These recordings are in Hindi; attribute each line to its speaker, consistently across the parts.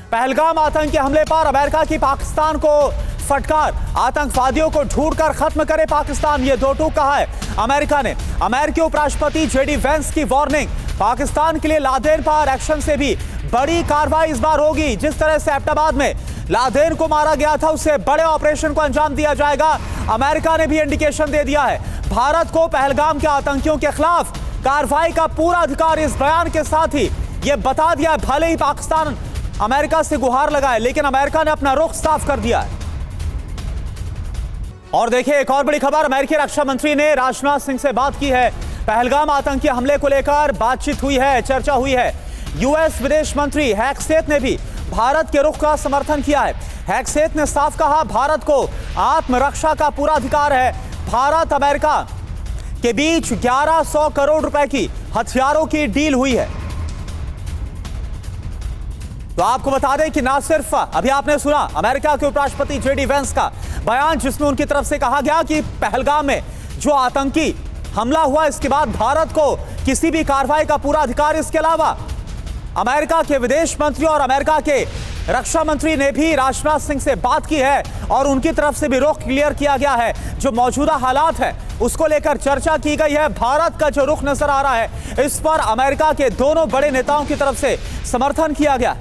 Speaker 1: पहलगाम आतंकी हमले पर अमेरिका की पाकिस्तान को फटकार, आतंकवादियों को ढूंढकर खत्म करे पाकिस्तान, ये दो टूक कहा है अमेरिका ने। अमेरिकी उपराष्ट्रपति जेडी वेंस की वार्निंग, पाकिस्तान के लिए लादेन पर एक्शन से भी बड़ी कार्रवाई इस बार होगी। जिस तरह से एबटाबाद में लादेन को मारा गया था, उससे बड़े ऑपरेशन को अंजाम दिया जाएगा। अमेरिका ने भी इंडिकेशन दे दिया है भारत को पहलगाम के आतंकियों के खिलाफ कार्रवाई का पूरा अधिकार। इस बयान के साथ ही यह बता दिया है, भले ही पाकिस्तान अमेरिका से गुहार लगाए, लेकिन अमेरिका ने अपना रुख साफ कर दिया है। और देखिए एक और बड़ी खबर, अमेरिकी रक्षा मंत्री ने राजनाथ सिंह से बात की है। पहलगाम आतंकी हमले को लेकर बातचीत हुई है, चर्चा हुई है। यूएस विदेश मंत्री हैक्सेथ ने भी भारत के रुख का समर्थन किया है। हैक्सेथ ने साफ कहा, भारत को आत्मरक्षा का पूरा अधिकार है। भारत अमेरिका के बीच 1100 करोड़ रुपए की हथियारों की डील हुई है। तो आपको बता दें कि ना सिर्फ अभी आपने सुना अमेरिका के उपराष्ट्रपति जेडी वेंस का बयान, जिसमें उनकी तरफ से कहा गया कि पहलगाम में जो आतंकी हमला हुआ, इसके बाद भारत को किसी भी कार्रवाई का पूरा अधिकार। इसके अलावा अमेरिका के विदेश मंत्री और अमेरिका के रक्षा मंत्री ने भी राजनाथ सिंह से बात की है और उनकी तरफ से भी रुख क्लियर किया गया है। जो मौजूदा हालात है उसको लेकर चर्चा की गई है। भारत का जो रुख नजर आ रहा है, इस पर अमेरिका के दोनों बड़े नेताओं की तरफ से समर्थन किया गया।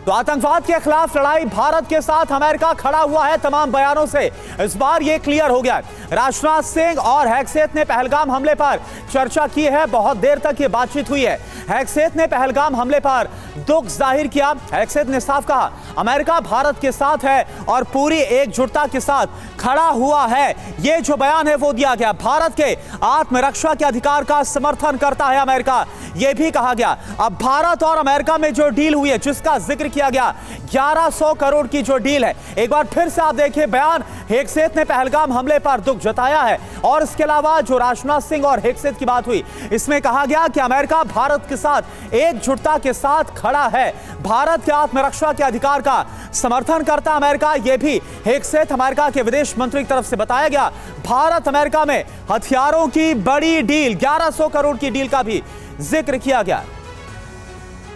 Speaker 1: तो आतंकवाद के खिलाफ लड़ाई, भारत के साथ अमेरिका खड़ा हुआ है। तमाम बयानों से इस बार यह क्लियर हो गया। राजनाथ सिंह और हैक्सेथ ने पहलगाम हमले पर चर्चा की है, बहुत देर तक ये बातचीत हुई है। हैक्सेथ ने पहलगाम हमले पर दुख जाहिर किया। हैक्सेथ ने साफ कहा, अमेरिका भारत के साथ है और पूरी एकजुटता के साथ खड़ा हुआ है। ये जो बयान है वो दिया गया। भारत के आत्मरक्षा के अधिकार का समर्थन करता है अमेरिका, यह भी कहा गया। अब भारत और अमेरिका में जो डील हुई है, जिसका जिक्र किया गया, 1100 करोड़ की जो डील है, एक बार फिर से आप देखिए बयान। हैक्सेथ ने पहलगाम हमले पर दुख जताया है और इसके अलावा जो राजनाथ सिंह और हैक्सेथ की बात हुई, इसमें कहा गया कि अमेरिका भारत के साथ एकजुटता के साथ खड़ा है। भारत के आत्मरक्षा के अधिकार का समर्थन करता अमेरिका, यह भी हैक्सेथ अमेरिका के विदेश मंत्री की तरफ से बताया गया। भारत अमेरिका में हथियारों की बड़ी डील, 1100 करोड़ की डील का भी जिक्र किया गया।